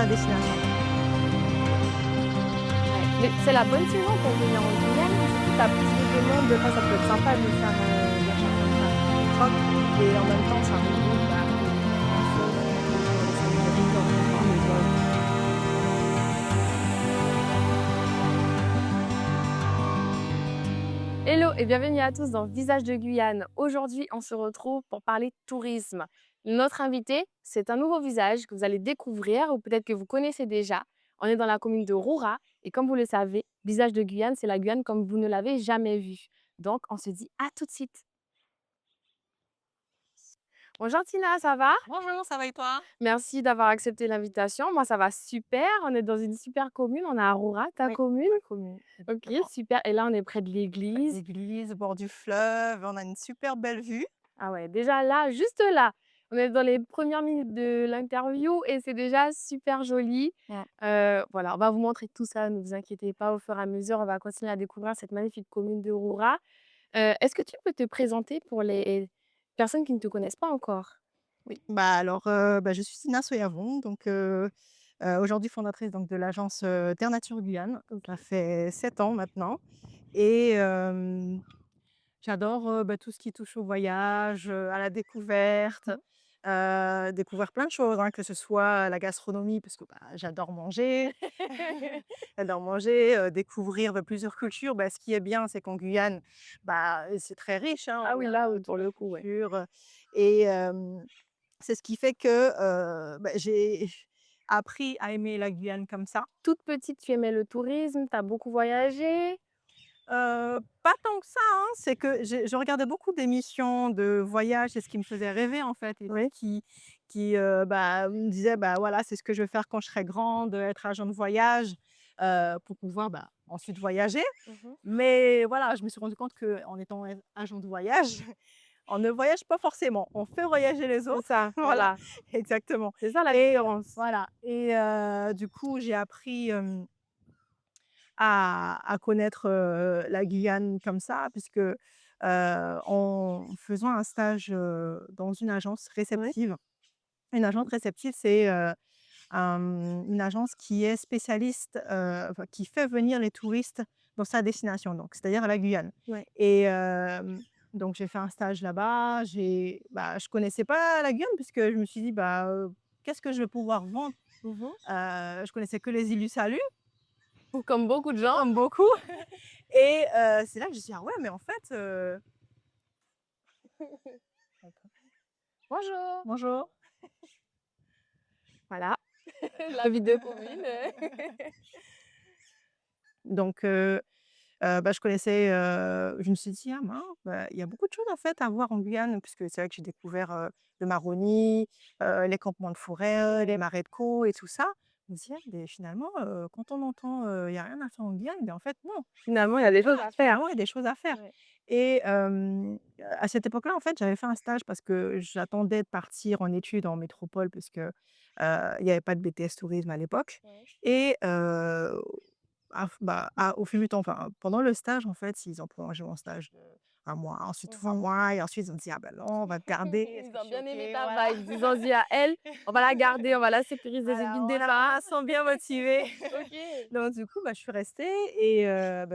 sa destination. Ouais. Mais c'est la bonne saison pour venir en Guyane? Surtout tu plus de demandes, enfin, ça peut être sympa de faire, de l'achat comme ça. Top et en même temps, ça regroupe, les chansons, les chants, les Sibériques, les autres. Hello et bienvenue à tous dans Visage de Guyane. Aujourd'hui, on se retrouve pour parler tourisme. Notre invité, c'est un nouveau visage que vous allez découvrir ou peut-être que vous connaissez déjà. On est dans la commune de Roura et comme vous le savez, Visage de Guyane, c'est la Guyane comme vous ne l'avez jamais vue. Donc, on se dit à tout de suite. Bonjour Tina, ça va? Bonjour, ça va et toi? Merci d'avoir accepté l'invitation. Moi, ça va super. On est dans une super commune. On est à Roura, ta Oui, commune. ma commune, Ok, exactement. super. Et là, on est près de Près de l'église. l'église, au bord du fleuve, on a une super belle vue. Ah ouais, déjà là, juste là, on est dans les premières minutes de l'interview et c'est déjà super joli. Mm. Voilà, on va vous montrer tout ça, ne vous inquiétez pas, au fur et à mesure, on va continuer à découvrir cette magnifique commune de Roura. Est-ce que tu peux te présenter pour les personnes qui ne te connaissent pas encore? Oui, alors, je suis Sina Soyavon, donc aujourd'hui fondatrice donc de l'agence, Terre Nature Guyane. Ça fait 7 ans maintenant et j'adore, tout ce qui touche au voyage, à la découverte, découvrir plein de choses, hein, que ce soit la gastronomie parce que, j'adore manger. J'adore manger, découvrir, plusieurs cultures. Ce qui est bien, c'est qu'en Guyane, c'est très riche, hein, Ah en oui, là, termes pour de le coup, ouais. culture, et c'est ce qui fait que, j'ai appris à aimer la Guyane comme ça. Toute petite, tu aimais le tourisme, tu as beaucoup voyagé? Pas tant que ça, hein, c'est que je regardais beaucoup d'émissions de voyage, c'est ce qui me faisait rêver, en fait, et Oui. me disait: «Bah, voilà, c'est ce que je veux faire quand je serai grande, être agent de voyage», pour pouvoir, ensuite voyager. Mhm. Mais voilà, je me suis rendu compte qu'en étant agent de voyage, on ne voyage pas forcément. On fait voyager les C'est autres. ça, Voilà, voilà. exactement. C'est ça la Et différence. voilà et du coup, j'ai appris, à connaître, la Guyane comme ça puisque, en faisant un stage, dans une agence Oui. réceptive. Une agence réceptive, c'est, une agence qui est spécialiste, qui fait venir les touristes dans sa destination, donc c'est-à-dire à la Guyane. Ouais. Et donc j'ai fait un stage là-bas, je connaissais pas la Guyane puisque je me suis dit: «Qu'est-ce que je vais pouvoir vendre?» Mhm. Je connaissais que les îles du Salut, Comme beaucoup de gens. comme beaucoup. Et c'est là que je me suis dit: «Ah ouais, mais en fait, Bonjour. bonjour». Voilà, la vie de commune. Donc je connaissais, je me suis dit: «Ah mince, il y a beaucoup de choses en fait à voir en Guyane», puisque c'est vrai que j'ai découvert, le Maroni, les campements de forêt, les Ouais. marais de Caux et tout ça. Je me suis dit: «Ah beh, finalement, quand on entend, il y a rien à faire en Guyane, mais en fait non, Finalement, il y a des choses voilà, à faire. finalement il y a des choses à faire». Ouais. Et à cette époque-là, en fait, j'avais fait un stage parce que j'attendais de partir en études en métropole parce que, il y avait pas de BTS tourisme à l'époque. Ouais. Et au fil du temps, enfin, pendant le stage, en fait, ils ont prolongé mon stage de 1 mois, ensuite 3 Mhm. mois et ensuite ils ont dit: «Ah ben non, on va te garder, est-ce Ils que ont tu es bien OK?» aimé ta Voilà. vibe. Ils ont dit à elle, on va la garder, on va la sécuriser dès Voilà, le voilà, départ. ils sont bien motivés. Ok. Donc du coup, je suis restée et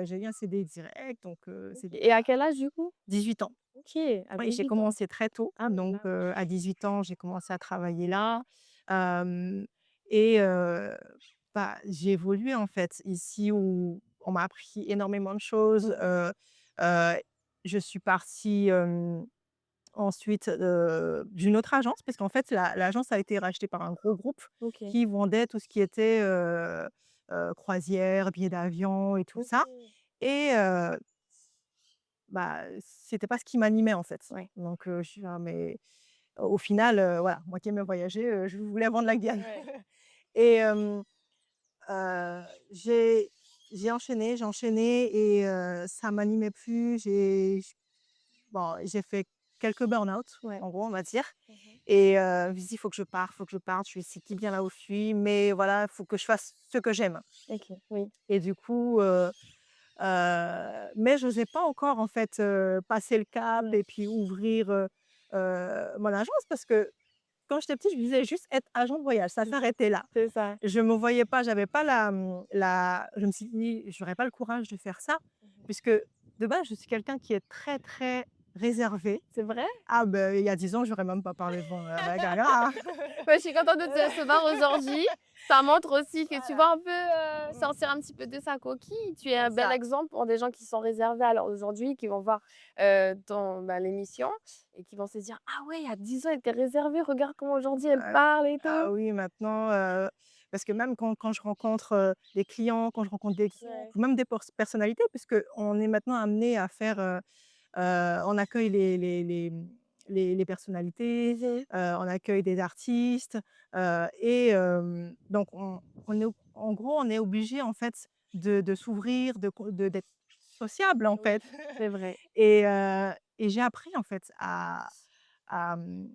j'ai eu un CDI direct, donc Ok. CDI Et à à quel âge du coup? 18 ans. Ok, à Oui, j'ai 18 ans. commencé très tôt, Ah oui, donc là. à 18 ans, j'ai commencé à travailler là, hem et j'ai évolué, en fait, ici où on m'a appris énormément de choses, Mhm. heu, je suis partie, ensuite, d'une autre agence parce qu'en fait, l'agence a été rachetée par un gros groupe Ok. qui vendait tout ce qui était, croisière, billets d'avion et tout Ok. ça. Et c'était pas ce qui m'animait, en fait. Ouais. Donc je suis là, mais au final, voilà, moi qui aimais voyager, je voulais vendre la Guyane. Ouais. Et heu, j'ai j'ai enchaîné et ça m'animait plus. J'ai fait quelques burn-out, Ouais. en gros, on va dire. Mhm. Et je me suis dit: «Il faut que je parte, faut que je parte. Je suis ici bien là où je suis, mais voilà, il faut que je fasse ce que j'aime». Ok. Oui. Et du coup, mais j'osais pas encore, en fait, passer le cap Ouais. et puis ouvrir, mon agence parce que quand j'étais petite, je disais juste être agent de voyage, ça s'arrêtait là. C'est ça. Je me voyais pas, j'avais pas je me suis dit: «J'aurais pas le courage de faire ça», puisque de base, je suis quelqu'un qui est très, très réservé. C'est vrai? Ah ben, il y a 10 ans, j'aurais même pas parlé devant, la caméra, hein. Ouais, je suis contente de te recevoir aujourd'hui. Ça montre aussi que tu Voilà. vas un peu, sortir un petit peu de sa coquille. Tu es un C'est bel ça. exemple pour des gens qui sont réservés alors aujourd'hui, qui vont voir, l'émission et qui vont se dire: «Ah ouais, il y a 10 ans, elle était réservée, regarde comment aujourd'hui elle Ah parle et ah tout». oui, maintenant, parce que même quand je rencontre, des clients, quand je rencontre des Ouais. ou même des personnalités, puisqu'on est maintenant amené à faire, on accueille les personnalités, Mmh. on accueille des artistes, et donc on est en gros, on est obligé en fait de s'ouvrir, d'être sociable en Oui, fait. c'est vrai. Et j'ai appris en fait à, mmh,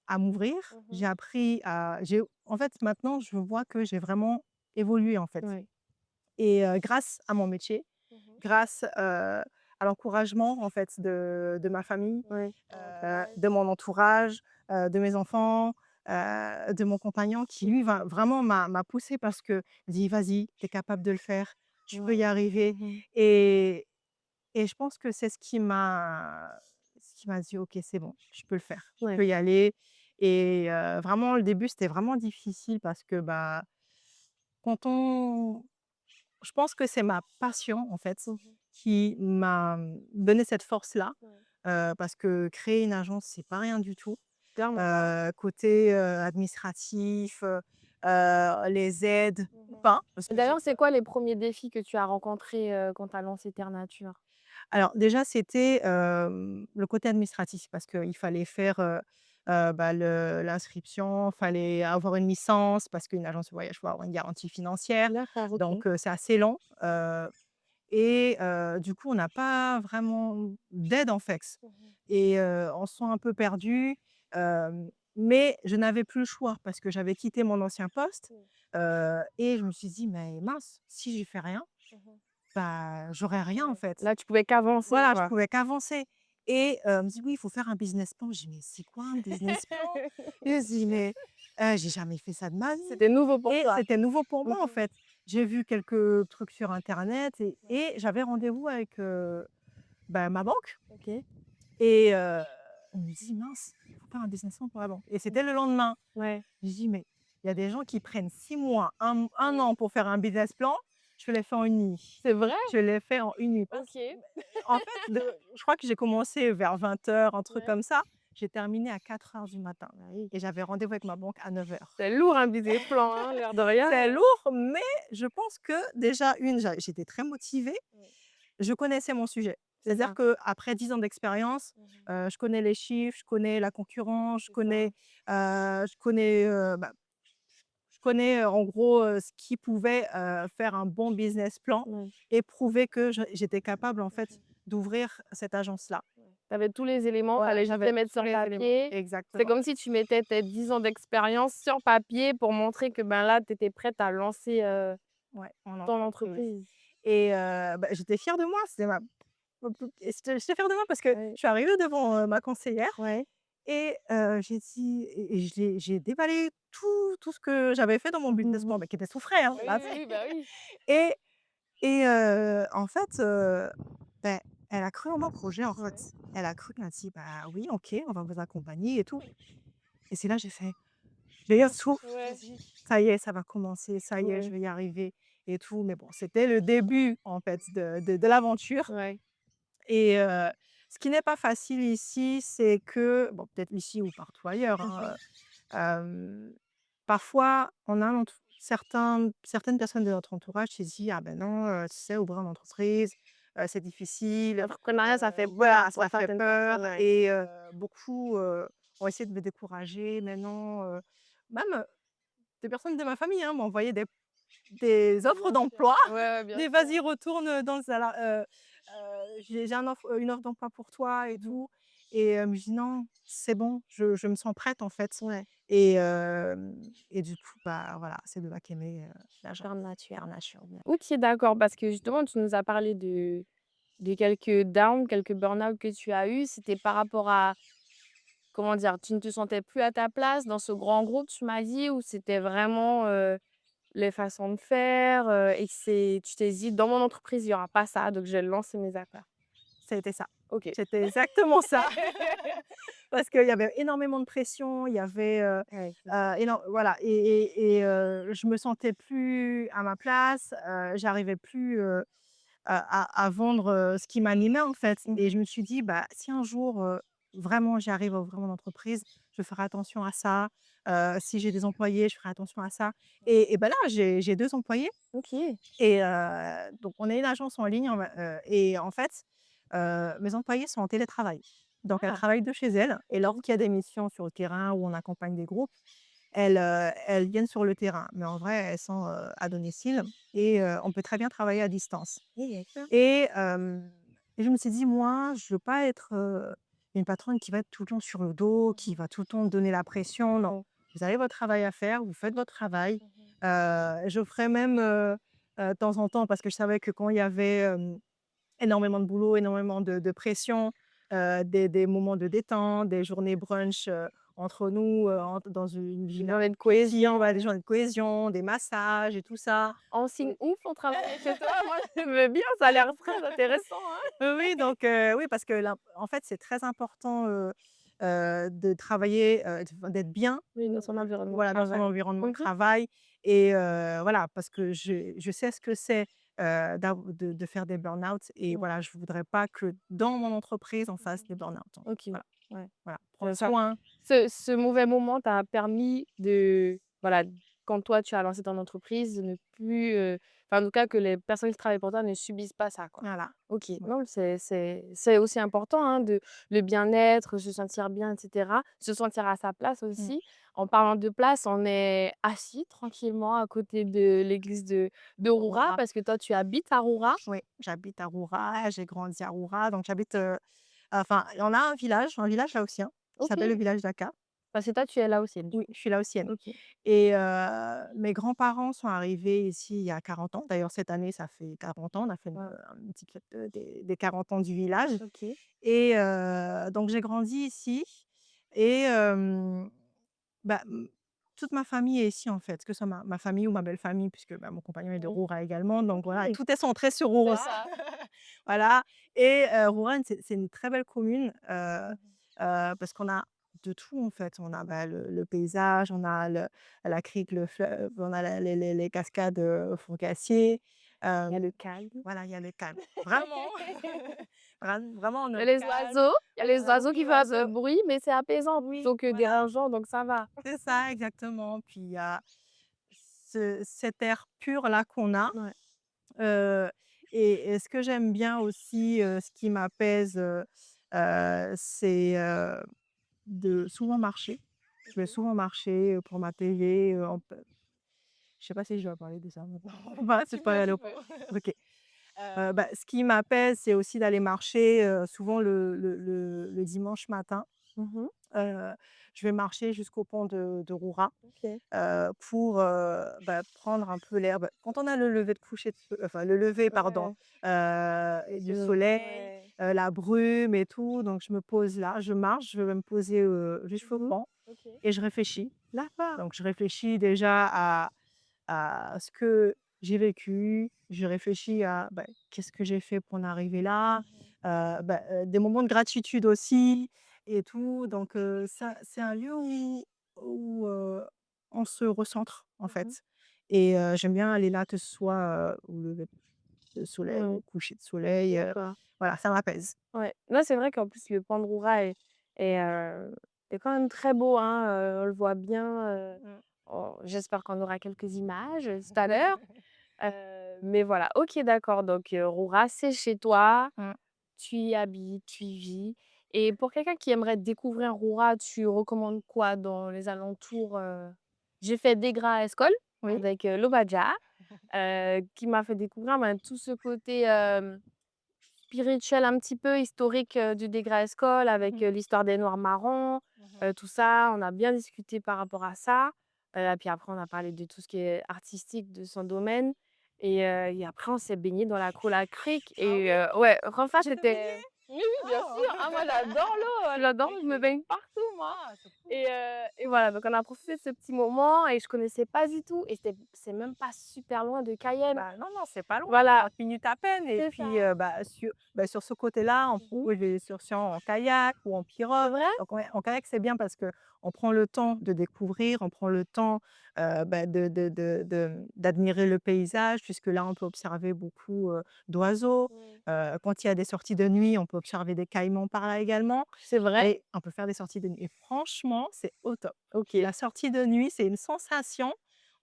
à m'ouvrir. Mmh. J'ai appris à j'ai en fait maintenant je vois que j'ai vraiment évolué en fait Ouais. et grâce à mon métier, Mmh. grâce, à l'encouragement en fait de ma famille, Ouais. de mon entourage, de mes enfants, de mon compagnon qui lui va vraiment m'a poussée parce que dit: «Vas-y, tu es capable de le faire, tu peux Ouais. y arriver» Mmh. et je pense que c'est ce qui m'a dit: «OK, c'est bon, je peux le faire, je Ouais. peux y aller» et vraiment le début, c'était vraiment difficile parce que, bah, quand on je pense que c'est ma passion, en fait, Mmh. qui m'a, donné cette force-là, Ouais. parce que créer une agence, c'est pas rien du tout. Clairement. Côté, administratif, les aides ou Mmh. pas, parce que j'ai D'ailleurs, c'est quoi les premiers défis que tu as rencontrés, quand tu as lancé Terre Nature? alors déjà, c'était, le côté administratif parce qu'il fallait faire, bah, l'inscription, fallait avoir une licence parce qu'une agence de voyage, faut avoir une garantie financière. D'accord, OK. Donc c'est assez lent, et du coup, on n'a pas vraiment d'aide en fait Mmh. et on se sent un peu perdu, mais je n'avais plus le choix parce que j'avais quitté mon ancien poste, Mmh. et je me suis dit: «Mais mince, si j'y fais rien, Mmh. bah, j'aurai rien en Ouais. fait». Là, tu pouvais qu'avancer, Voilà, je quoi. pouvais qu'avancer et elle me dit: «Oui, il faut faire un business plan». Je dis: «Mais c'est quoi un business plan?» Je me dis: «Mais, j'ai jamais fait ça de ma vie» C'était nouveau pour et toi. c'était nouveau pour Mmh. moi, en fait. J'ai vu quelques trucs sur internet Ouais. et j'avais rendez-vous avec, bah, ma banque OK. et elle me dit: «Mince, il faut faire un business plan pour la banque» et Mmh. c'était le lendemain. Ouais. Je dis: «Mais il y a des gens qui prennent 6 mois, un Oui. an pour faire un business plan, je l'ai fait en une nuit». C'est vrai? Je l'ai fait en une nuit parce OK. en fait, je crois que j'ai commencé vers 20 h, un truc Ouais. comme ça. J'ai terminé à 4 h du matin Bah oui. et j'avais rendez-vous avec ma banque à 9 h. C'est lourd un business plan, hein, l'air de rien. C'est lourd, mais je pense que déjà j'étais très motivée, Oui, je connaissais mon sujet. c'est C'est-à-dire ça. qu'après 10 ans d'expérience, Mmh. je connais les chiffres, je connais la concurrence, C'est ça. bah, je connais, en gros, ce qui pouvait, faire un bon business plan Ouais. et prouver que j'étais capable, en fait, Mmh. d'ouvrir cette agence-là. Ouais. Tu avais tous les éléments, Voilà, fallait juste j'avais les mettre tous sur les éléments. papier. C'est Exactement. comme si tu mettais tes 10 ans d'expérience sur papier pour montrer que, ben, là, tu étais prête à lancer, Ouais, en ton entreprise entreprise. et bah, j'étais fière de moi, et j'étais fière de moi parce que Ouais. je suis arrivée devant, ma conseillère Ouais. et j'ai dit et j'ai déballé tout ce que j'avais fait dans mon business Mmh. plan, mais qui était tout frais, hein, Oui, là, oui, oui, bah oui. et en fait, beh, elle a cru en mon projet, en fait. Ouais. Elle a cru, elle m'a dit: «Bah oui, OK, on va vous accompagner et tout» et c'est là j'ai fait: «J'ai eu un souffle». J'ai Ouais. dit: «Ça y est, ça va commencer, ça y est, je Ouais. vais y arriver et tout» mais bon, c'était le début, en fait, de l'aventure Ouais. et ce qui n'est pas facile ici, c'est que bon, peut-être ici ou partout ailleurs, Mmh. hein, parfois, on a certaines personnes de notre entourage qui disent: «Ah ben non, tu sais, ouvrir une entreprise, c'est difficile, L'entrepreneuriat, ça fait peur voilà, pour ça fait certaines peur» personnes, ouais. et beaucoup, ont essayé de me décourager. Mais non, même, des personnes de ma famille, hein, m'ont envoyé des offres Bien sûr. d'emploi, Ouais, ouais, bien des: sûr. «Vas-y, retourne dans le sala j'ai une offre d'emploi pour toi et Mmh. tout» et je dis: «Non, c'est bon, je me sens prête, en fait» Ouais, et du coup, bah, voilà, c'est de là qu'est née, l'agence Terre Nature. Terre Nature, bien. OK, d'accord, parce que justement, tu nous as parlé de quelques downs, quelques burn-out que tu as eu. C'était par rapport à comment dire? Tu ne te sentais plus à ta place dans ce grand groupe, tu m'as dit? Ou c'était vraiment, les façons de faire, et que c'est tu t'es dit: «Dans mon entreprise, il y aura pas ça, donc je vais lancer mes affaires». C'était ça. OK. C'était exactement ça. Parce qu'il y avait énormément de pression, il y avait, Ouais, c'est voilà je me sentais plus à ma place, j'arrivais plus, à vendre, ce qui m'animait, en fait et mmh je me suis dit: «Bah, si un jour, vraiment j'arrive à ouvrir mon entreprise, je ferai attention à ça, si j'ai des employés, je ferai attention à ça» et bah, là, j'ai 2 employés OK. et donc on est une agence en ligne, et en fait, mes employées sont en télétravail. Donc elles Ah! travaillent de chez elles et Mmh. lorsqu'il y a des missions sur le terrain où on accompagne des groupes, elles viennent sur le terrain. Mais en vrai, elles sont, à domicile et on peut très bien travailler à distance Oui, bien sûr. et je me suis dit: «Moi, je veux pas être, une patronne qui va être tout le temps sur le dos, qui va tout le temps donner la pression. Non, vous avez votre travail à faire, vous faites votre travail». Je ferai même, de temps en temps parce que je savais que quand il y avait, énormément de boulot, énormément de pression, des moments de détente, des journées brunch, entre nous, dans une Des dynamique journées de de cohésion, cohésion. voilà, des journées de cohésion, des massages et tout ça. En signe ouf, on travaille chez toi? Moi, je veux bien, ça a l'air très intéressant, hein. Oui, donc oui, parce que en fait, c'est très important, de travailler, d'être bien, Oui, dans son environnement de voilà, dans son travail. environnement de Mmh. travail et voilà, parce que je sais ce que c'est, de faire des burn-out et Mmh. voilà, je voudrais pas que dans mon entreprise, on fasse des burn-out, en fait. OK, Voilà, ouais. voilà, prendre Enfin, soin. ce mauvais moment t'a permis de voilà, quand toi tu as lancé ton entreprise, de ne plus, enfin, en tout cas que les personnes qui travaillent pour toi ne subissent pas ça, quoi. Voilà. OK. Ouais. Non, c'est aussi important, hein, de le bien-être, se sentir bien et cetera, se sentir à sa place Mmh. aussi. En parlant de place, on est assis tranquillement à côté de l'église de Roura Roura. parce que toi tu habites à Roura. Oui, j'habite à Roura, j'ai grandi à Roura, donc j'habite, enfin, on a un village laotien, qui s'appelle le OK. village d'Aka. Parce que toi tu es là aussi, du Oui, coup? je suis laotienne OK. et mes grands-parents sont arrivés ici il y a 40 ans. D'ailleurs, cette année, ça fait 40 ans. On a fait Waouh. une petite fête, des 40 ans du village OK. et donc j'ai grandi ici et bah, toute ma famille est ici, en fait, que ce soit ma famille ou ma belle-famille puisque, bah, mon compagnon est de Mmh. Roura également, donc voilà, OK. tout est centré sur C'est Roura. ça. Voilà et Roanne, c'est une très belle commune, Mmh. parce qu'on a de tout, en fait. On a, bah, le paysage, on a la crique, le fleuve, on a la les cascades, Fourcassier, Il y a hem, le calme. voilà, il y a le calme. Vraiment, vraiment, on Il a y a le les calme. oiseaux, il y a les Oui, oiseaux qui les fassent, oiseaux. bruit, mais c'est apaisant Oui, plutôt que voilà, dérangeant, donc ça va. c'est ça, exactement. Puis il y a cet air pur-là qu'on a. Ouais. Heu et ce que j'aime bien aussi, ce qui m'apaise, c'est, de souvent marcher. Je vais OK. souvent marcher, pour m'apaiser, en p je sais pas si je dois parler de ça maintenant. Bah, si je peux aller Tu au peux. OK. Bah, ce qui m'apaise, c'est aussi d'aller marcher, souvent le dimanche matin. Mmh. Heu, je vais marcher jusqu'au pont de Roura, OK. pour, bah, prendre un peu l'herbe. Quand on a le lever de coucher de enfin le lever pardon, Ouais. et du Je soleil, ouais. la brume et tout, donc je me pose là, je marche, je vais me poser, juste au Mmh. pont OK. et je réfléchis. D'accord. Donc je réfléchis déjà à ce que j'ai vécu, je réfléchis à, bah, qu'est-ce que j'ai fait pour en arriver là? Mmh. Bah, des moments de gratitude aussi et tout, donc ça c'est un lieu où, on se recentre, en Mmh. fait et j'aime bien aller là, que ce soit, au lever de soleil, Ouais. au coucher de soleil, D'accord. voilà, ça m'apaise. Ouais. Non, c'est vrai qu'en plus le Pandroura est, est quand même très beau, hein, on le voit bien, Mmh. j'espère qu'on aura quelques images, tout à l'heure. Mais voilà, OK, d'accord, donc Roura, c'est chez toi, Mmh. tu y habites, tu y vis et pour quelqu'un qui aimerait découvrir Roura, tu recommandes quoi dans les alentours? J'ai fait Dégra à Escole Oui. avec, Lobadja, qui m'a fait découvrir, ben, tout ce côté, spirituel un petit peu historique, du Dégra Escole avec, Mmh. l'histoire des Noirs marrons, Mmh. tout ça. On a bien discuté par rapport à ça. Puis après on a parlé de tout ce qui est artistique de son domaine et après on s'est baigné dans la Cola Creek Ah et oui? ouais, enfin Tu t'es baignée? Oui, oui, bien sûr. Ah, moi, j'adore l'eau, j'adore, je me baigne partout, moi. Ah, c'est cool. Et voilà, donc on a profité de ce petit moment et je connaissais pas du tout et c'est même pas super loin de Cayenne. Bah, non, non, c'est pas loin, Voilà, 30 minutes à peine et c'est puis, ça. sur ce côté-là, on Mmh. peut jouer des excursions en kayak ou en C'est pirogue. vrai? Donc ouais, en kayak, c'est bien parce qu'on prend le temps de découvrir, on prend le temps, d'admirer le paysage puisque là, on peut observer beaucoup, d'oiseaux. Mmh. Quand il y a des sorties de nuit, on peut observer des caïmans par là également C'est vrai? et on peut faire des sorties de nuit et franchement, c'est au top. OK. La sortie de nuit, c'est une sensation.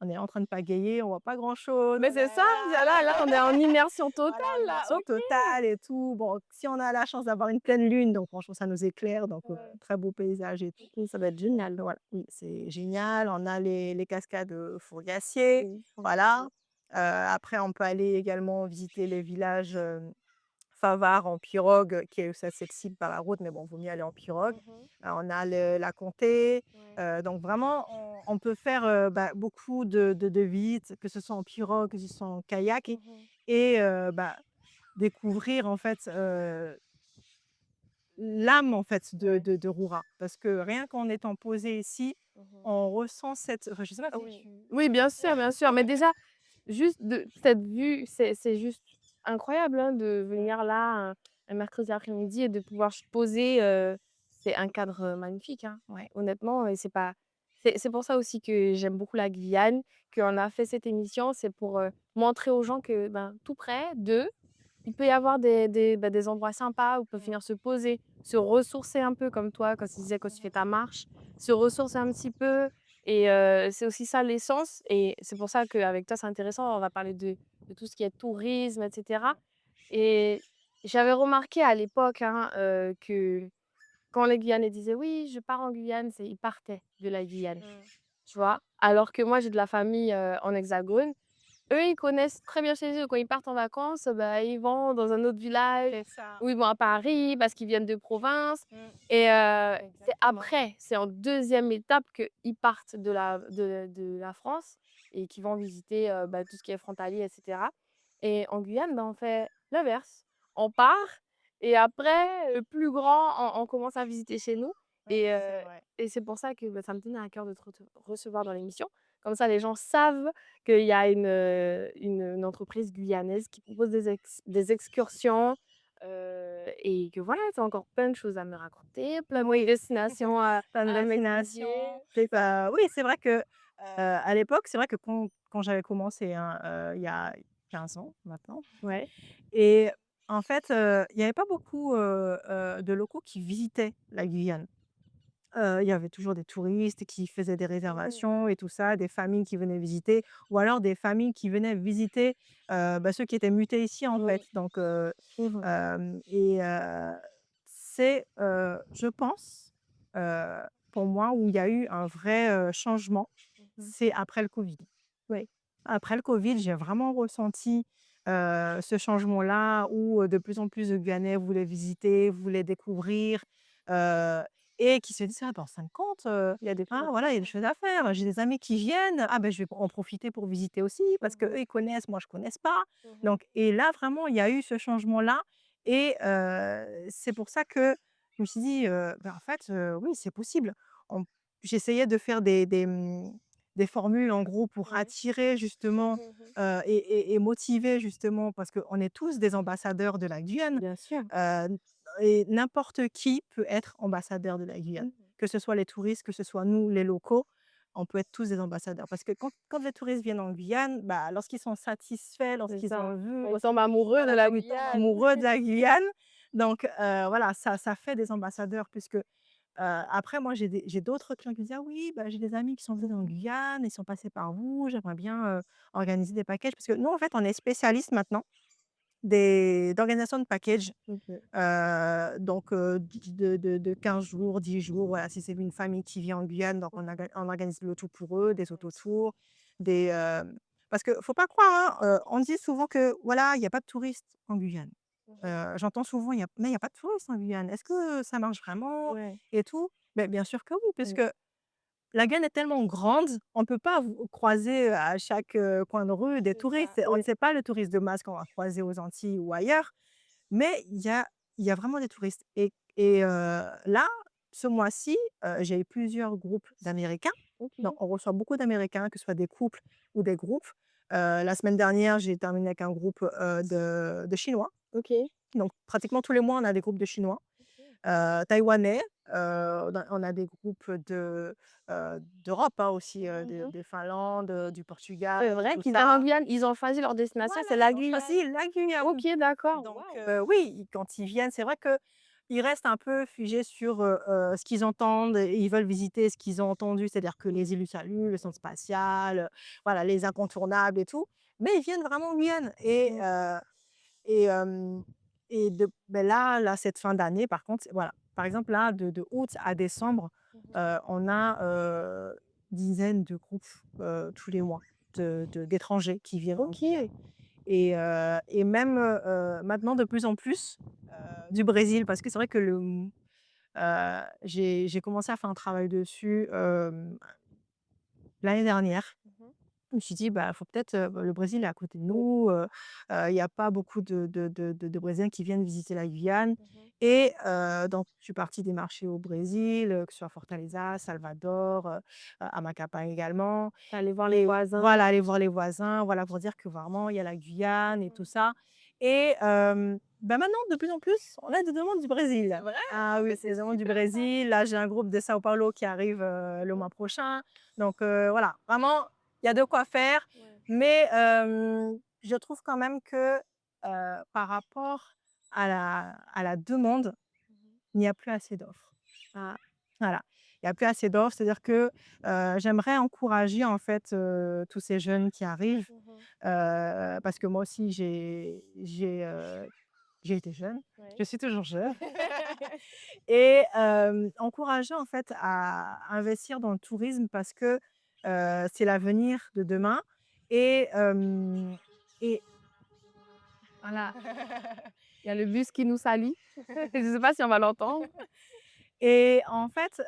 On est en train de pagayer, on voit pas grand-chose, Mais on c'est est ça, là, là, on est en immersion voilà, totale, là. immersion OK. totale et tout. Bon, si on a la chance d'avoir une pleine lune, donc franchement, ça nous éclaire, donc Ouais. très beau paysage et tout. OK, ça va être génial. Voilà, oui, c'est génial. On a les cascades, Fourviassier, Oui, OK. voilà. Après, on peut aller également visiter les villages, Favard en pirogue, qui est aussi accessible par la route, mais bon, vaut mieux aller en pirogue. Mmh. On a la Comté, Ouais. donc vraiment, on peut faire, beaucoup de visites, que ce soit en pirogue, que ce soit en kayak Mmh. et découvrir en fait, l'âme en fait de Ouais. de de Roura. Parce que rien qu'en étant posé ici, Mmh. on ressent cette enfin, je sais pas Ah si oui. tu Oui, bien sûr, mais déjà, juste de cette vue, c'est juste incroyable, hein, de Mmh. venir là, un mercredi après-midi et de pouvoir se poser, c'est un cadre, magnifique, hein. Ouais. Honnêtement et c'est pour ça aussi que j'aime beaucoup la Guyane, qu'on a fait cette émission, c'est pour, montrer aux gens que, ben, tout près d'eux, il peut y avoir des endroits sympas où ils peuvent Mmh. venir se poser, se ressourcer un peu comme toi, quand tu disais quand tu fais ta marche, se ressourcer un petit peu et c'est aussi ça l'essence et c'est pour ça qu'avec toi, c'est intéressant. On va parler de tout ce qui est tourisme et cetera et j'avais remarqué à l'époque, hein, que quand les Guyanais disaient: «Oui, je pars en Guyane», c'est ils partaient de la Guyane, Mmh. tu vois? Alors que moi, j'ai de la famille, en Hexagone. Eux, ils connaissent très bien chez eux. Quand ils partent en vacances, bah, ils vont dans un autre village C'est ça. ou ils vont à Paris parce qu'ils viennent de province Mmh. et c'est Exactement. après, c'est en deuxième étape qu'ils partent de la France et qu'ils vont visiter, bah, tout ce qui est frontalier et cetera et en Guyane, bah, on fait l'inverse. On part et après, plus grand, on commence à visiter chez nous Oui, et c'est vrai. c'est pour ça que, bah, ça me tenait à cœur de te recevoir dans l'émission. Comme ça, les gens savent qu'il y a une entreprise guyanaise qui propose des excursions, et que voilà, tu as encore plein de choses à me raconter, plein de Oui. destinations Plein de à destinations. m'expliquer. Oui, c'est vrai que, à l'époque, c'est vrai que quand j'avais commencé, hein, il y a 15 ans maintenant Ouais. et en fait, il y avait pas beaucoup, de locaux qui visitaient la Guyane. Il y avait toujours des touristes qui faisaient des Mmh. réservations et tout ça, des familles qui venaient visiter ou alors des familles qui venaient visiter, ceux qui étaient mutés ici, en Oui. fait. Donc Mmh. c'est, je pense, pour moi, où il y a eu un vrai, changement, Mmh. c'est après le covid. Oui. Après le covid, j'ai vraiment ressenti, ce changement-là où, de plus en plus de Guyanais voulaient visiter, voulaient découvrir, heu et qui se disent: «Ah ben, en fin de compte, Il y a des choses ah à voilà, il y a des faire. choses à faire. J'ai des amis qui viennent, ah ben, je vais en profiter pour visiter aussi parce Mmh. qu'eux, ils connaissent, moi je connaisse pas». Mmh. Donc et là, vraiment, il y a eu ce changement-là et c'est pour ça que je me suis dit, «Bah, en fait, oui, c'est possible». On J'essayais de faire des formules en gros pour Ouais. attirer justement, Mmh. et motiver justement parce qu'on est tous des ambassadeurs de la Guyane, Bien sûr. heu et n'importe qui peut être ambassadeur de la Guyane. Mmh. Que ce soit les touristes, que ce soit nous les locaux, on peut être tous des ambassadeurs. Parce que quand les touristes viennent en Guyane, bah, lorsqu'ils sont satisfaits, C'est lorsqu'ils ça. ont vu, Ils tombent amoureux de voilà, la où ils tombent Guyane. amoureux de la Guyane, donc voilà, ça fait des ambassadeurs puisque après moi j'ai d'autres clients qui me disent: «Ah oui, bah, j'ai des amis qui sont venus en Guyane, ils sont passés par vous, j'aimerais bien, organiser des packages». Parce que nous, en fait, on est spécialistes maintenant des d'organisation de packages, OK. donc de 15 jours, 10 jours, voilà, si c'est une famille qui vit en Guyane, donc on organise le tout pour eux, des autotours, des, parce que faut pas croire, hein, on dit souvent que voilà, il y a pas de touristes en Guyane. Mmh. J'entends souvent: «Mais il y a pas de touristes en Guyane. Est-ce que ça marche vraiment?» Ouais. et tout. Mais bien sûr que oui, Mmh. puisque la Guyane est tellement grande, on ne peut pas croiser, à chaque, coin de rue des C'est ça. touristes. On ne Oui. sait pas le touriste de masse qu'on va croiser aux Antilles ou ailleurs, mais il y a il y a vraiment des touristes et là, ce mois-ci, j'ai eu plusieurs groupes d'Américains. Donc OK. on reçoit beaucoup d'Américains, que ce soit des couples ou des groupes. La semaine dernière, j'ai terminé avec un groupe, de Chinois. OK. Donc pratiquement tous les mois, on a des groupes de Chinois, taïwanais, on a des groupes d'Europe, hein, aussi, de Mmh. de Finlande, du Portugal, C'est vrai tout qu'ils arrivent ça. en Guyane, ils ont choisi leur destination, Voilà, c'est ils la ont Guyane? choisi la Guyane. OK, d'accord, Donc waouh! oui, quand ils viennent, c'est vrai qu'ils restent un peu figés sur, ce qu'ils entendent et ils veulent visiter ce qu'ils ont entendu, c'est-à-dire que les îles du Salut, le centre spatial, voilà, les incontournables et tout. Mais ils viennent vraiment en Guyane Mmh. et hem là, cette fin d'année, par contre, voilà, par exemple, là, de août à décembre, Mmh. on a, dizaines de groupes, tous les mois d'étrangers qui viennent en Guyane OK. et même, maintenant de plus en plus, du Brésil parce que c'est vrai que j'ai commencé à faire un travail dessus, l'année dernière. Mmh. Je me suis dit: «Bah, faut peut-être, le Brésil est à côté de nous, il y a pas beaucoup de Brésiliens qui viennent visiter la Guyane» Mmh. et donc je suis partie démarcher au Brésil, que ce soit Fortaleza, Salvador, à Macapá également Tu allé voir les et voisins. voilà, aller voir les voisins, voilà, pour dire que vraiment il y a la Guyane et tout ça et bah, maintenant de plus en plus, on a des demandes du Brésil. Vrai? Ah Ah oui, mais des c'est demandes du super ça. Brésil. Là, j'ai un groupe de Sao Paulo qui arrive, le mois prochain donc voilà, vraiment il y a de quoi faire, Ouais. mais je trouve quand même que, par rapport à la demande, Mmh. il n'y a plus assez d'offres. Ah. Voilà, il n'y a plus assez d'offres, c'est-à-dire que, j'aimerais encourager en fait, tous ces jeunes qui arrivent, Mmh. parce que moi aussi j'ai été jeune, Ouais. je suis toujours jeune et encourager en fait à investir dans le tourisme parce que, c'est l'avenir de demain et hem et Voilà, il y a le bus qui nous salue. Je sais pas si on va l'entendre. et en fait,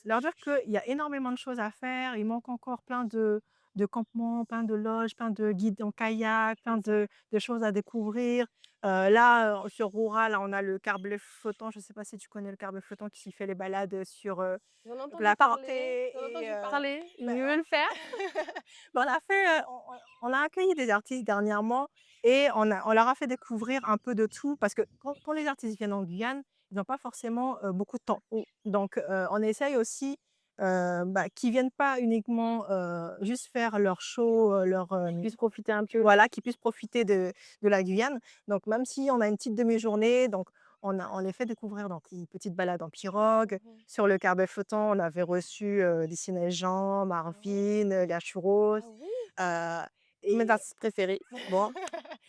leur dire qu'il y a énormément de choses à faire. Il manque encore plein de campements, plein de loges, plein de guides en kayak, plein de choses à découvrir. Là, sur Roura, on a le câble flottant. Je ne sais pas si tu connais le câble flottant qui fait les balades sur, J'en ai entendu la parler, Portée j'en ai et entendu parler. bah, Il veut le faire? on a fait, on a accueilli des artistes dernièrement et on leur a fait découvrir un peu de tout parce que quand les artistes viennent en Guyane, ils n'ont pas forcément, beaucoup de temps. Donc on essaye aussi, qu'ils viennent pas uniquement, juste faire leur show, Puisse profiter un peu. voilà, qu'ils puissent profiter de la Guyane. Donc même si on a une petite demi-journée, donc on les fait découvrir donc une petite balade en pirogue. Mmh. Sur le Carbet flottant, on avait reçu, Disney Jean, Ah ouais? Marvin, la Churros, Ah oui? heu Mes et artistes préférés. Bon,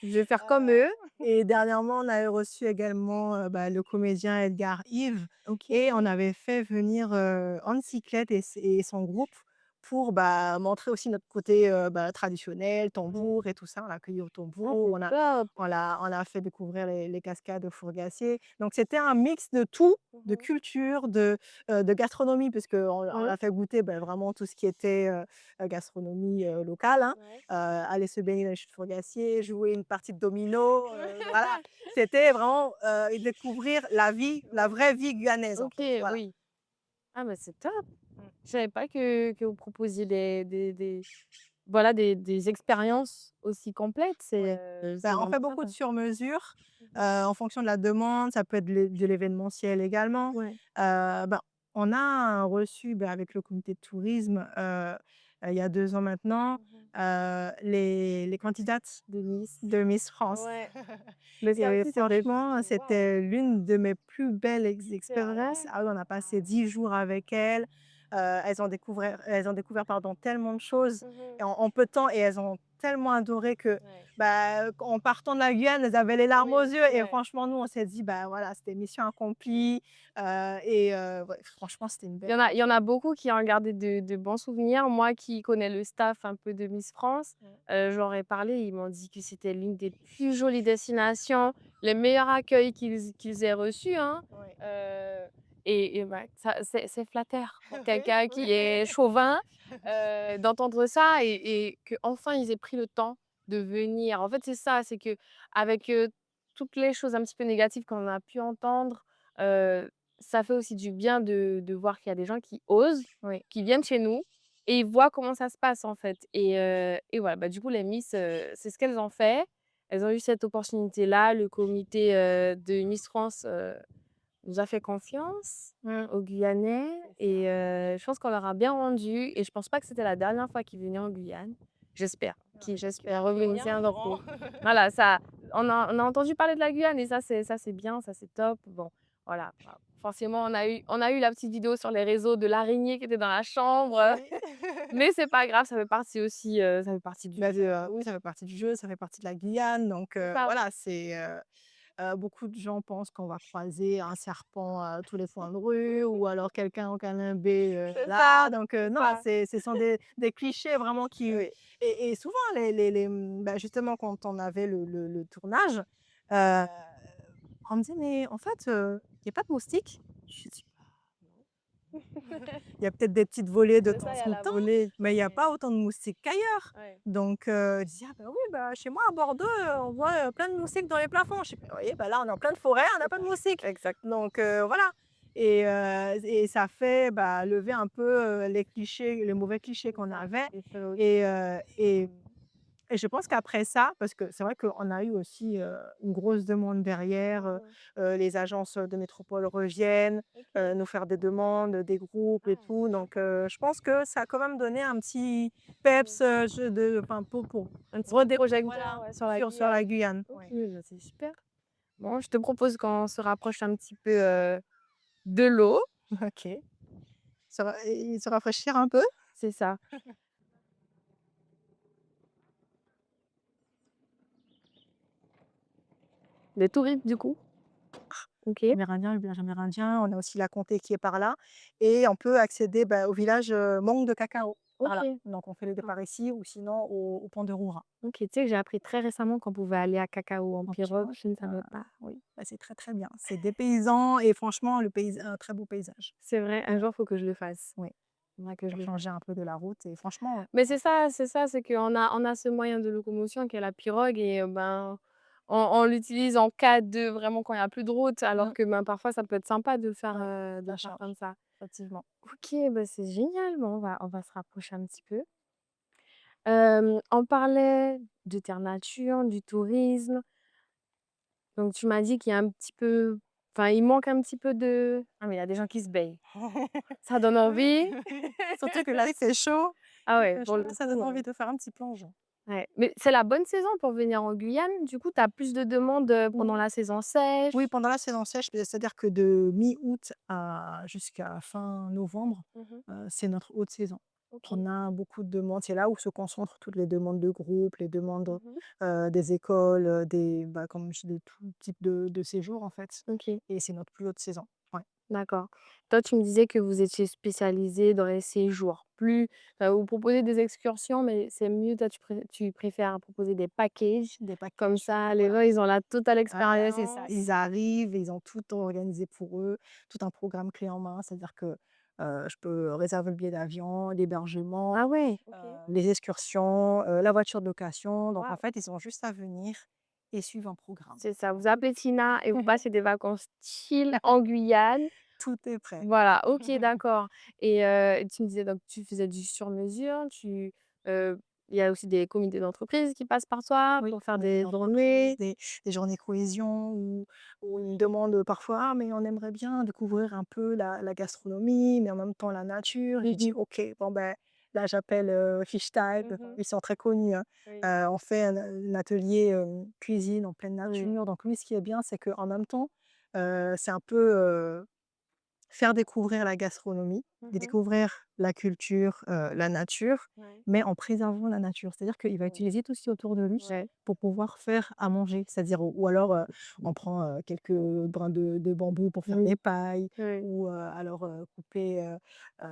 je vais faire comme heu eux. et dernièrement, on avait reçu également, le comédien Edgar Yves OK. et on avait fait venir, Hancyclette et son groupe pour, montrer aussi notre côté, traditionnel, Mmh. tambour et tout ça. On l'a accueilli au Ah, tambour, c'est top. on l'a fait découvrir les cascades au Fourgassier. Donc c'était un mix de tout, de Mmh. culture, de gastronomie puisqu'on Ouais. l'a fait goûter, vraiment tout ce qui était, gastronomie, locale, hein. Ouais. Aller se baigner dans les chutes Fourgassier, jouer une partie de domino, voilà. C'était vraiment, découvrir la vraie vie guyanaise, en OK, fait, voilà. oui. Ah bah, c'est top. Mmh. Je savais pas que vous proposiez des voilà, des expériences aussi complètes. Oui. C'est On fait vraiment top, beaucoup de hein. sur-mesure, Mmh. en fonction de la demande, ça peut être de l'événementiel également. Ouais. Ben, on a reçu, avec le comité de tourisme, il y a 2 ans maintenant, Mmh. les candidates de Miss France. Ouais. Mais ça Et aussi, franchement, waouh! c'était l'une de mes plus belles C'est expériences. vrai? Ah oui, on a passé 10 jours avec elles. Elles ont découvert, pardon, tellement de choses Mmh. et en peu de temps et elles ont tellement adoré que, Ouais. en partant de la Guyane, elles avaient les larmes aux Oui, yeux et ouais. franchement, nous, on s'est dit: «Bah, voilà, c'était mission Mmh. accomplie», ouais, franchement, c'était une belle Il y en a beaucoup qui ont gardé de bons souvenirs. Moi qui connais le staff un peu de Miss France, mmh, j'en ai parlé, ils m'ont dit que c'était l'une des plus jolies destinations, le meilleur accueil qu'ils aient reçu, hein. ouais. Heu et bah, ça c'est flatteur pour quelqu'un Oui, qui est chauvin, d'entendre ça et qu'enfin ils aient pris le temps de venir. En fait, c'est ça, c'est qu'avec, toutes les choses un petit peu négatives qu'on a pu entendre, heu, ça fait aussi du bien de voir qu'il y a des gens qui osent, Oui. qui viennent chez nous et ils voient comment ça se passe, en fait et voilà, bah, du coup, les Miss, c'est ce qu'elles ont fait. Elles ont eu cette opportunité-là. Le comité, de Miss France, nous a fait confiance Mmh. aux Guyanais C'est ça. et je pense qu'on leur a bien rendu et je pense pas que c'était la dernière fois qu'ils venaient en Guyane. J'espère qu'ils vont revenir donc voilà, ça on a entendu parler de la Guyane et ça c'est bien, ça c'est top. Bon, voilà, forcément on a eu la petite vidéo sur les réseaux de l'araignée qui était dans la chambre, Oui. mais c'est pas grave, ça fait partie aussi, ça fait partie du Bah, jeu. oui, ça fait partie du jeu, ça fait partie de la Guyane, donc C'est ça. voilà, beaucoup de gens pensent qu'on va croiser un serpent à tous les coins de rue ou alors quelqu'un au canimbé, C'est là, ça, donc c'est non, ça. ce sont des clichés vraiment qui Oui. et souvent bah, justement quand on avait le tournage, heu, on me disait: «Mais en fait, il y a pas de moustiques?» Je dis: «Il y a peut-être des petites volées de C'est temps ça, il y a en la temps, volée, mais il y a mais pas autant de moustiques qu'ailleurs». ouais. Donc je dis: «Ah bah oui, bah, chez moi à Bordeaux, on voit, plein de moustiques dans les plafonds». Je fais: «Bah, vous voyez, bah, là, on est en pleine forêt, on n'a C'est pas de ça. moustiques». Exact. Donc voilà et ça fait, bah, lever un peu, les clichés, les mauvais clichés C'est qu'on ça. avait Les stéréotypes. et je pense qu'après ça, parce que c'est vrai qu'on a eu aussi, une grosse demande derrière, Mmh. les agences de métropole reviennent, OK. nous faire des demandes, des groupes et Ah, tout. Donc super. je pense que ça a quand même donné un petit Mmh. peps, je de enfin pour Un petit coup de redé projecteur, voilà, ouais, sur la sur la Guyane. Guyane. OK, Ouais. bah, c'est super. Bon, je te propose qu'on se rapproche un petit peu, de l'eau. OK. Se rafraîchir un peu? C'est ça. Des touristes, du coup? OK. Amérindien, le village amérindien, on a aussi la comté qui est par là et on peut accéder, bah, au village, Mangue de Cacao, par là. OK. Donc on fait le D'accord. départ ici ou sinon au pont de Roura. OK, tu sais que j'ai appris très récemment qu'on pouvait aller à Cacao en En pirogue, pirogue, je ne savais pas. oui, bah, c'est très, très bien. C'est dépaysant et franchement un très beau paysage. C'est vrai, un Ouais, jour, il faut que je le fasse. oui, Faudra que je pour le fasse. changer un peu de la route et franchement, Mais c'est ça, c'est qu'on a ce moyen de locomotion qui est la pirogue et ben, on l'utilise en cas de vraiment quand il y a plus de route, alors mmh, que, ben, parfois ça peut être sympa ouais, de ça le faire change, comme ça. effectivement. OK, bah, c'est génial. Bon, on va se rapprocher un petit peu. On parlait de terre nature, du tourisme, donc tu m'as dit qu'il y a un petit peu enfin, il manque un petit peu de ah, mais il y a des gens qui se baignent. Ça donne Oui, envie? oui, surtout que là, il fait chaud. Ah Il ouais, fait pour chaud, le ça donne coup, envie de faire un petit plongeon. ouais. Mais c'est la bonne saison pour venir en Guyane? Du coup, tu as plus de demandes, pendant la saison Oui, sèche? pendant la saison sèche, c'est-à-dire que de mi-août à jusqu'à fin novembre, Mmh. c'est notre haute saison. OK. On a beaucoup de demandes. C'est là où se concentrent toutes les demandes de groupes, les demandes, Mmh. des écoles, comme je dis, de tout type de séjours, en fait OK, et c'est notre plus haute saison. Ouais. d'accord. Toi, tu me disais que vous étiez spécialisés dans les séjours. Vous proposez des excursions, mais c'est mieux, toi, tu préfères proposer des packages. Des Comme packages, ça, les voilà. gens, ils ont la totale Ouais, c'est ça. expérience. Ils arrivent, ils ont tout organisé pour eux, tout un programme clé en main. C'est-à-dire que, je peux réserver le billet d'avion, l'hébergement, Ah ouais? OK. les excursions, la voiture de location. Donc en Waouh! fait, ils ont juste à venir et suivre un programme. C'est ça, vous appelez Tina et vous passez des vacances chill en Guyane. Tout est prêt. Voilà, OK, d'accord et tu me disais donc tu faisais du sur-mesure, heu, il y a aussi des comités d'entreprise qui passent par toi Oui, pour faire comité des d'entreprise, journées? des journées cohésion où ils me demandent parfois: «Ah mais on aimerait bien découvrir un peu la gastronomie, mais en même temps la nature». Je dis: Mmh. «OK, bon ben, là j'appelle, Fish Type», enfin Mmh. ils sont très connus, hein. Oui. On fait un atelier, cuisine en pleine Oui. nature. Donc lui, ce qui est bien, c'est qu'en même temps, c'est un peu, faire découvrir la gastronomie, Mmh. découvrir la culture, la nature, Ouais. mais en préservant la nature. C'est-à-dire qu'il va Ouais. utiliser tout ce qui est autour de lui Ouais. pour pouvoir faire à manger. C'est-à-dire ou alors, on prend, quelques brins de bambou pour faire des Oui. pailles Oui. ou, alors, couper,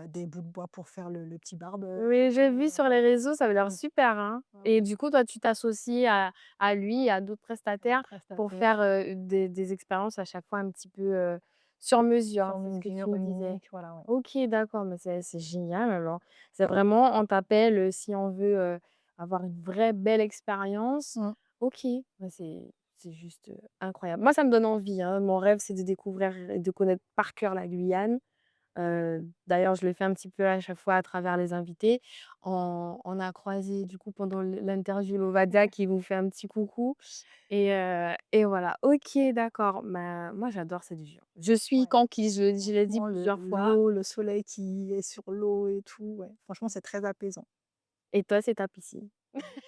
des bouts de bois pour faire le petit barbecue. Oui, j'ai vu sur les réseaux, ça avait l'air Mmh. super, hein Ouais, et ouais. du coup, toi, tu t'associes à lui, à d'autres prestataires pour Prestataire, faire, des expériences à chaque fois un petit peu, sur mesure, hein, sur c'est ce que tu mesure, me disais? unique, voilà, ouais. OK, d'accord, mais c'est génial alors. C'est vraiment on t'appelle, si on veut, avoir une vraie belle expérience. Mmh. OK, bah, c'est c'est juste, incroyable. Moi, ça me donne envie, hein. Mon rêve, c'est de découvrir et de connaître par cœur la Guyane. D'ailleurs, je le fais un petit peu à chaque fois à travers les invités. On a croisé du coup pendant l'interview Lovadia qui vous fait un petit coucou et voilà. OK, d'accord. Bah, moi, j'adore cette vue, hein. Je suis Ouais. conquise, je l'ai dit Franchement, plusieurs fois l'eau, le soleil qui est sur l'eau et tout, ouais. Franchement, c'est très apaisant. et toi, c'est ta piscine.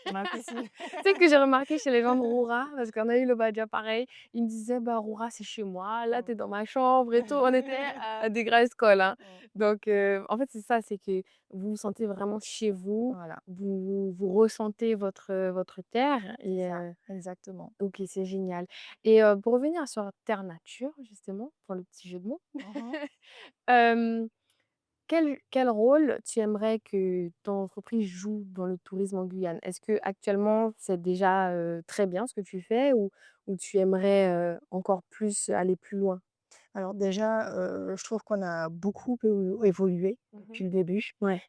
On a piscine. Tu sais que j'ai remarqué chez les gens de Roura, parce qu'on a eu le Badia pareil, ils me disaient: «Bah, Roura, c'est chez moi, là, Mmh. tu es dans ma chambre et tout». On était à des Grace-Call, hein. Mmh. Donc en fait, c'est ça, c'est que vous vous sentez vraiment chez vous, Voilà, vous ressentez votre terre c'est et ça, exactement. OK, c'est génial et pour revenir sur terre nature, justement, pour le petit jeu de mots, Mmh. hem quel rôle tu aimerais que ton entreprise joue dans le tourisme en Guyane? Est-ce que actuellement c'est déjà, très bien ce que tu fais ou tu aimerais, encore plus aller plus loin? Alors déjà, je trouve qu'on a beaucoup évolué Mmh. depuis le début, Ouais.